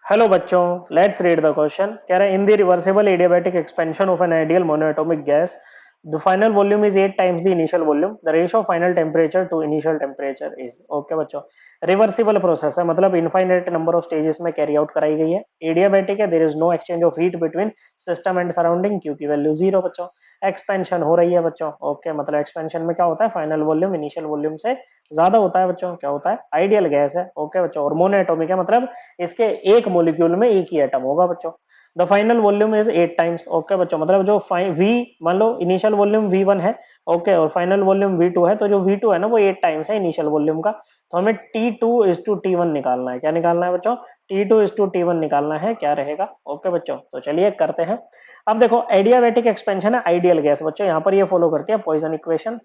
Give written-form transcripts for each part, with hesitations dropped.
Hello बच्चों, let's read the question. कह रहा है in the reversible adiabatic expansion of an ideal monoatomic gas the final volume is 8 times the initial volume, the ratio of final temperature to initial temperature is. Okay बच्चों, reversible process है, मतलब infinite number of stages में carry out कराई गई है। Adiabatic है, there is no exchange of heat between system and surrounding, क्योंकि value zero बच्चों। एक्सपेंशन हो रही है बच्चों। ओके, मतलब एक्सपेंशन में क्या होता है, फाइनल वॉल्यूम इनिशियल वॉल्यूम से ज्यादा होता है बच्चों। क्या होता है, आइडियल गैस है। ओके बच्चों, और मोनोएटॉमिक है, मतलब इसके एक मॉलिक्यूल में एक ही एटम होगा बच्चों। The final volume is 8 times. Okay बच्चों, मतलब जो वी मान लो इनिशियल वॉल्यूम V1 है, ओके, और फाइनल वॉल्यूम V2 है, तो जो V2 है ना वो 8 टाइम्स है इनिशियल वॉल्यूम का। तो हमें T2:T1 निकालना है। क्या निकालना है बच्चों, T2:T1 निकालना है। क्या रहेगा, ओके बच्चों, तो चलिए करते हैं। अब देखो, एडियाबैटिक एक्सपेंशन है आइडियल गैस बच्चों, यहाँ पर ये फॉलो करती है पॉइसन इक्वेशन।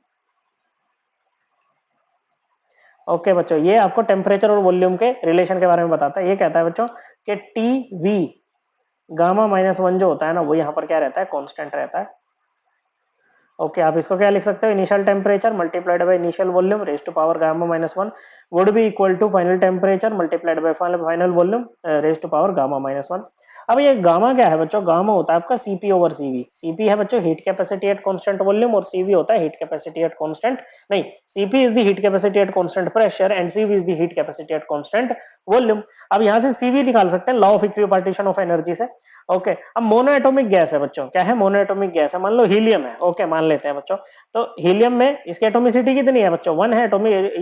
ओके बच्चों, ये आपको टेम्परेचर और वॉल्यूम के रिलेशन के बारे में बताता है। ये कहता है बच्चों कि टी वी गामा-1 जो होता है ना, वो यहाँ पर क्या रहता है, कांस्टेंट रहता है। ओके, आप इसको क्या लिख सकते हो, initial temperature multiplied by initial volume raise to power gamma minus one would be equal to final temperature multiplied by final volume raise to power gamma minus one. अब ये गामा क्या है बच्चों, गामा होता है आपका सीपी ओवर सीवी। सीपी है बच्चों heat capacity at constant volume, और सीवी होता है हीट कैपेसिटी एट कांस्टेंट, नहीं, CP is the heat capacity at constant pressure and CV is the heat capacity at constant volume. अब यहां से CV निकाल सकते हैं law of equipartition of energy से। ओके, अब मोनोएटॉमिक गैस है बच्चों, क्या है, मोनोएटॉमिक गैस है। मान लो हीलियम है, ओके, मान लेते हैं बच्चों। तो हीलियम में इसकी एटॉमिसिटी कितनी है बच्चों, 1 है एटॉमिक,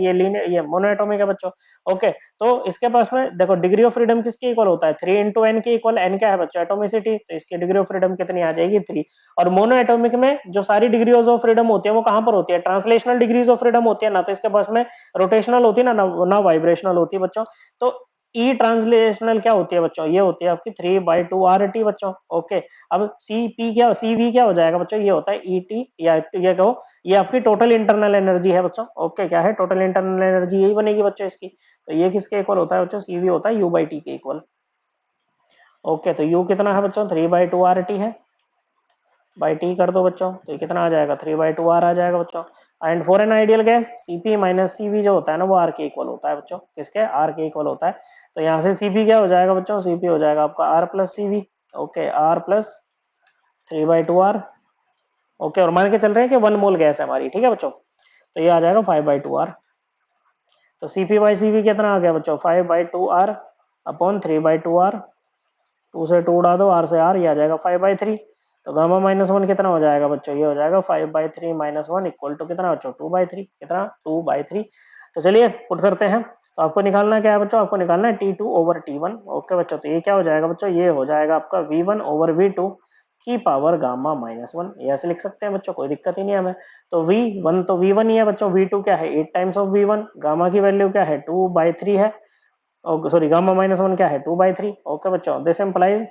ये मोनोएटॉमिक है बच्चों। ओके, तो इसके पास में देखो डिग्री ऑफ फ्रीडम किसके इक्वल होता है, 3 इंटू एन के इक्वल। एन क्या है बच्चों, एटोमिसिटी, तो इसकी डिग्री ऑफ फ्रीडम कितनी आ जाएगी, 3। और मोनोएटॉमिक में जो सारी डिग्रीज ऑफ फ्रीडम होती है वो कहां पर होती है, ट्रांसलेशनल डिग्रीज ऑफ फ्रीडम होती है ना, तो इसके पास में रोटेशनल होती है ना वाइब्रेशनल होती है बच्चों। तो ई ट्रांसलेशनल क्या होती है बच्चों, ये होती है आपकी 3/2 RT बच्चों। ओके, अब सी पी क्या, सी वी क्या हो जाएगा बच्चों, ये होता है ई टी, या ये कहो ये आपकी टोटल इंटरनल एनर्जी है बच्चों। ओके, क्या है, टोटल इंटरनल एनर्जी यही बनेगी बच्चों इसकी। तो ये किसके इक्वल होता है बच्चों, सी वी होता है U/T के इक्वल। ओके, तो U कितना है बच्चों, 3/2 RT है, बाई टी कर दो बच्चों, तो ये कितना आ जाएगा, 3/2 R आ जाएगा बच्चों। And for an ideal gas CP minus CV जो होता है ना वो आर के इक्वल होता है बच्चों, किसके, आर के इक्वल होता है। तो यहाँ से सीपी क्या हो जाएगा बच्चों, सीपी हो जाएगा आपका R plus CV. Okay, R plus 3/2 R। Okay, और मान के चल रहे हैं कि 1 मोल गैस है हमारी, ठीक है बच्चों, तो ये आ जाएगा 5/2 R। तो सीपी बाई सीवी कितना आ गया बच्चों, 5/2 R अपॉन 3/2 R। 2 से 2 उड़ा दो, आर से आर, ये आ जाएगा 5/3। तो गामा-1 कितना हो जाएगा बच्चों, ये हो जाएगा 5/3 - 1 इक्वल टू कितना बच्चों, 2/3। कितना, 2/3। तो चलिए पुट करते हैं। तो आपको निकालना क्या है बच्चों, आपको निकालना है T2/T1। ओके बच्चों, तो ये क्या हो जाएगा बच्चों, ये हो जाएगा आपका V1/V2 की पावर गामा-1। ये ऐसे लिख सकते हैं बच्चों, कोई दिक्कत ही नहीं है हमें। तो V1 तो V1 ही है बच्चों, V2 क्या है, 8 टाइम्स ऑफ V1, गामा की वैल्यू क्या है, 2/3 है। ओके सॉरी, गामा-1 क्या है, 2/3। ओके बच्चों, दिस इंप्लाइज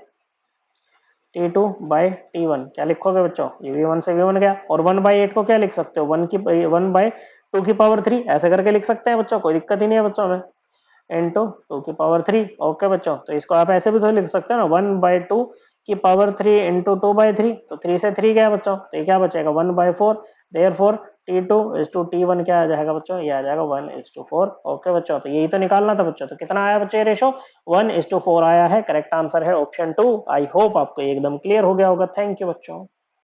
T2/T1। क्या लिखोगे बच्चों, ये V1 से V1 गया, और 1/8 को क्या लिख सकते हो, 1/2 ऐसे करके लिख सकते हैं बच्चों, कोई दिक्कत ही नहीं है बच्चों में, इंटू 2 की पावर 3। ओके बच्चों, तो इसको आप ऐसे भी तो लिख सकते हो ना, 1/2 की पावर 3 इंटू 2/3। तो 3 से 3 गया बच्चों, तो ये क्या बचेगा, 1/4। देयरफॉर T2:T1 क्या आ जाएगा बच्चों, ये आ जाएगा 1:4। ओके बच्चों, तो यही तो निकालना था बच्चों। तो कितना आया बच्चों ये रेशो, 1:4 आया है। करेक्ट आंसर है ऑप्शन 2। आई होप आपको एकदम क्लियर हो गया होगा। थैंक यू बच्चों।